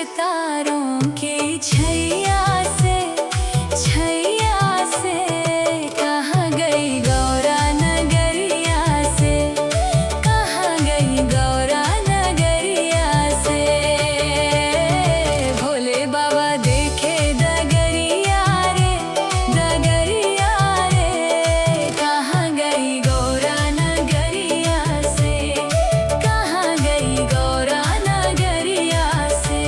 सितारों की छैया से कहाँ गई गौरा नगरिया से, कहाँ गई गौरा नगरिया से। भोले बाबा देखे डगरिया रे, कहाँ गई गौरा नगरिया से, कहाँ गई गौरा नगरिया से।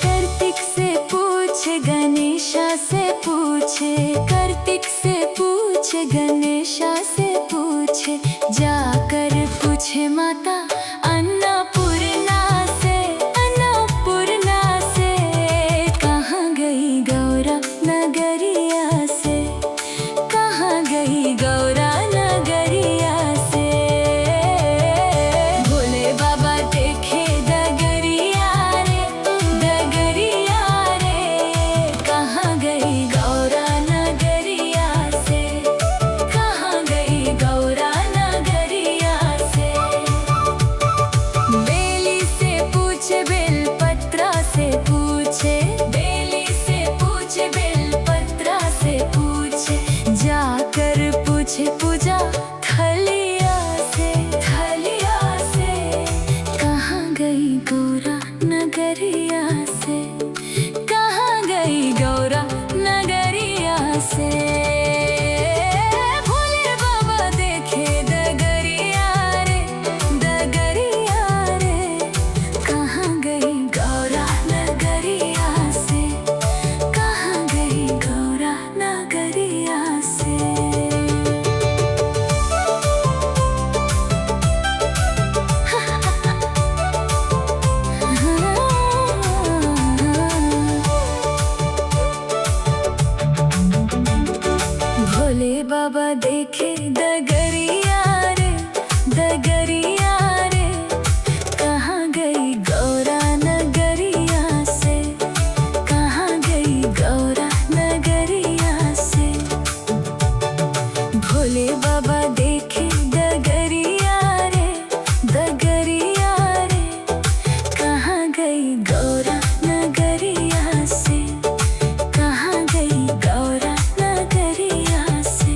कार्तिक से पूछे गणेशा से पूछे, कार्तिक से पूछे गणेशा से पूछे, जाकर पूछे माता अन्नपूर्णा से, अन्नपूर्णा से। कहाँ गई गौरा नगरिया से, कहाँ गई गौरा नगरिया से। भोले बाबा देखे डगरिया रे, कहाँ गई गौरा नगरिया से, कहाँ गई गौरा नगरिया से। बेली से पूछे बेलपत्रा से पूछे, बेली से पूछे बेलपत्रा से पूछे, जाकर पूछे पूजा थलिया से, थलिया से। कहाँ गई गौरा नगरिया से, कहाँ गई गौरा नगरिया से। भोले बाबा देखे डगरिया रे, कहाँ गई गौरा नगरिया से, कहाँ गई गौरा नगरिया से। भोले बाबा देखे डगरिया रे, कहाँ गई गौरा नगरिया से, कहाँ गई गौरा नगरिया से। भोले बाबा देखे डगरिया रे, कहाँ गई गौरा नगरिया से, कहाँ गई गौरा नगरिया से।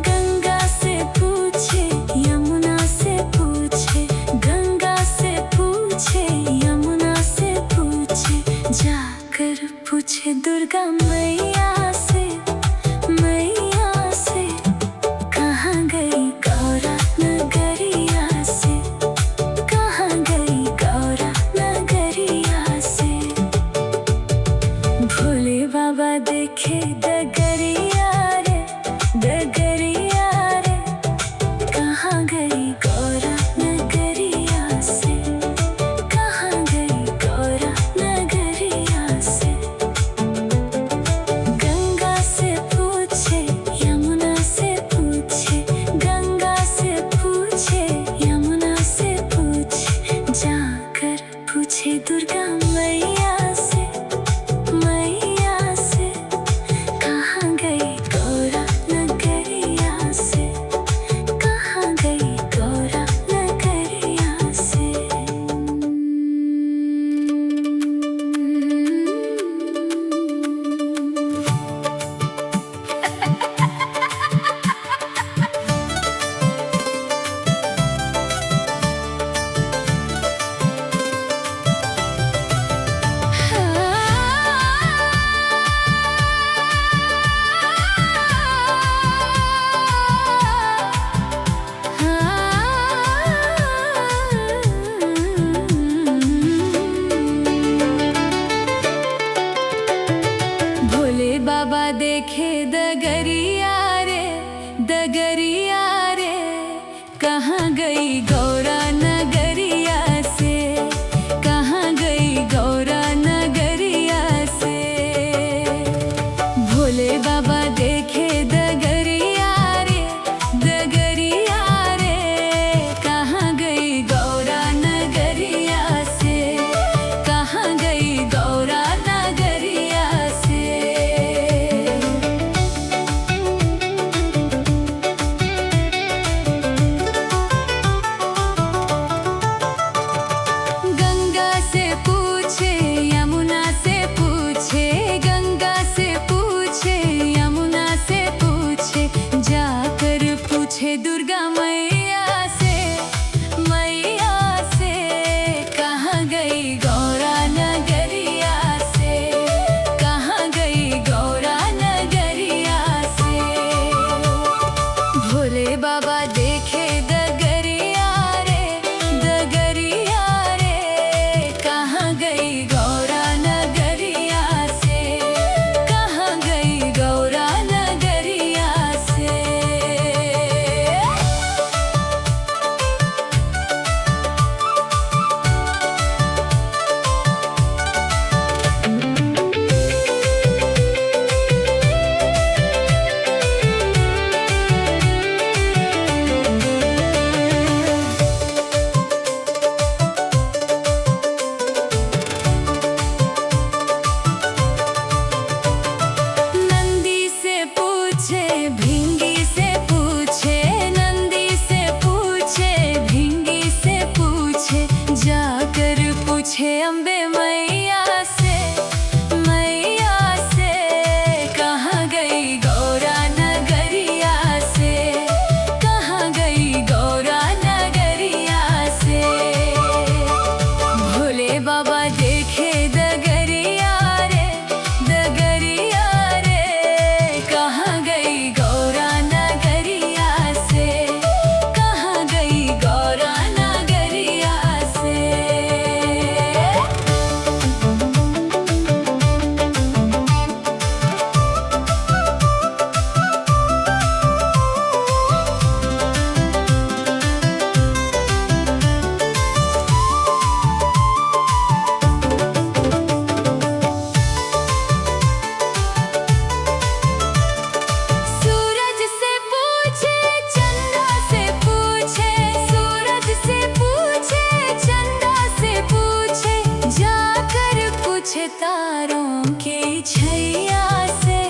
गंगा से पूछे यमुना से पूछे, गंगा से पूछे यमुना से पूछे, जाकर पूछे दुर्गा मैया से, कहाँ गई गौरा नगरिया से, कहाँ गई गौरा नगरिया से। भोले बाबा देखे डगरिया रे, कहाँ गई गौरा नगरिया से, कहाँ गई गौरा नगरिया से। गंगा से पूछे यमुना से पूछे, गंगा से पूछे यमुना से पूछे, जाकर पूछे दुर्गा मैया से, कहाँ गई गौरा नगरिया से, कहाँ गई गौरा नगरिया से। भोले बाबा देखे डगरिया रे, कहाँ गई गौरा नगरिया से, कहाँ गई गौरा नगरिया से। भोले बाबा देखे डगरिया रे, कहाँ गई पूछे दुर्गा मैया से, मैया से कहाँ गई गौरा नगरिया से, कहाँ गई गौरा नगरिया से। भोले बाबा देखे डगरिया रे, डगरिया रे कहाँ गई गौरा नगरिया से, कहाँ गई गौरा नगरिया से। नंदी से पूछे भिंगी से पूछे, नंदी से पूछे भिंगी से पूछे, जाकर पूछे अम्बे मैया से, मैया से कहाँ गई गौरा नगरिया से, कहाँ गई गौरा नगरिया से। भोले बाबा देखे डगरिया रे, डगरिया रे कहाँ गई गौरा नगरिया से, कहाँ गई गौरा नगरिया से। सूरज से पूछे चंदा से पूछे, सूरज से पूछे चंदा से पूछे, जाकर पूछे तारों की छैया से,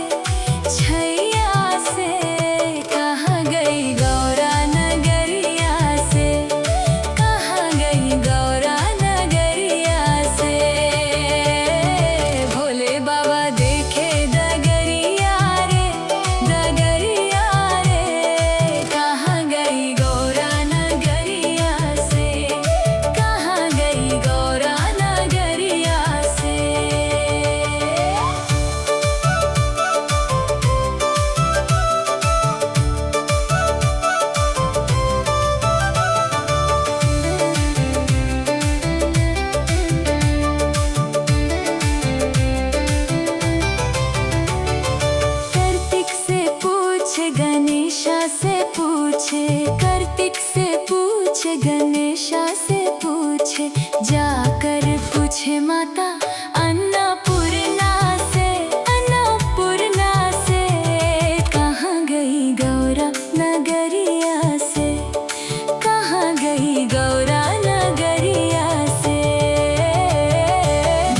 छैया से कहाँ गई गौरा नगरिया से, कहाँ गई गौरा नगरिया से। भोले बाबा देखे डगरिया रे, डगरिया रे कहाँ गई गौरा नगरिया से, कहाँ गई गौरा नगरिया से। कार्तिक से पूछे गणेशा से पूछे, कार्तिक से पूछे गणेशा से पूछे, जाकर पूछे माता अन्नपूर्णा से, अन्नपूर्णा से कहाँ गई गौरा नगरिया से, कहाँ गई गौरा नगरिया से।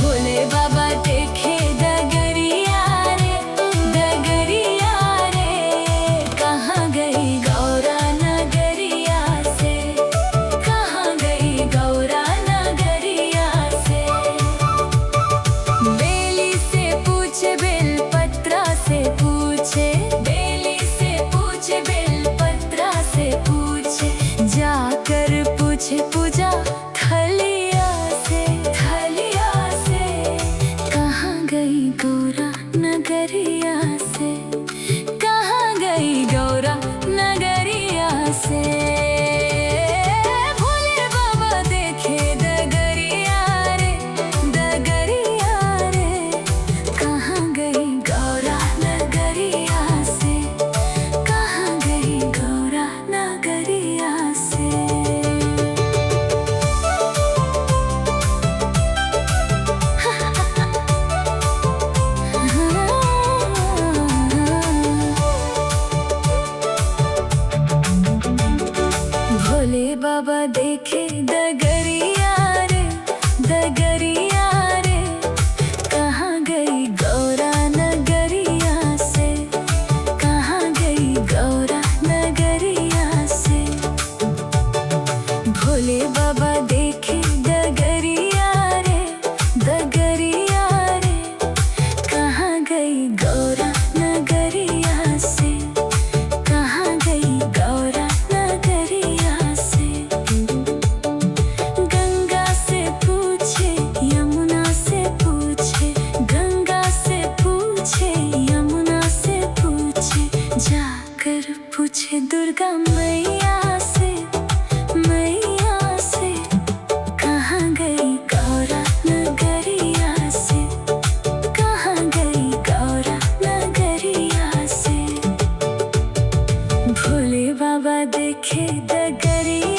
भोले बाबा देखे डगरिया रे, डगरिया रे कहाँ गई गौरा नगरिया से, कहाँ गई गौरा नगरिया से। बेली से पूछे बेलपत्रा से पूछे, बेली से पूछे बेलपत्रा से पूछे, जाकर पूछे पूजा थलिया से, थलिया से कहाँ गई गौरा नगरिया से, कहाँ गई गौरा नगरिया से। भोले बाबा देखे डगरिया रे, डगरिया रे कहाँ गई गौरा नगरिया से, कहाँ गई गौरा नगरिया से। भोले बाबा देखे डगरिया रे, डगरिया रे कहाँ गई गौरा नगरिया से, कहाँ गई गौरा नगरिया से। भोले बाबा देखे डगरिया रे, डगरिया रे कहाँ गई गौरा नगरिया से, कहाँ गई गौरा दुर्गा मैया से, मैया से। कहाँ गई गौरा नगरिया से, कहाँ गई गौरा नगरिया से। भोले बाबा देखे डगरिया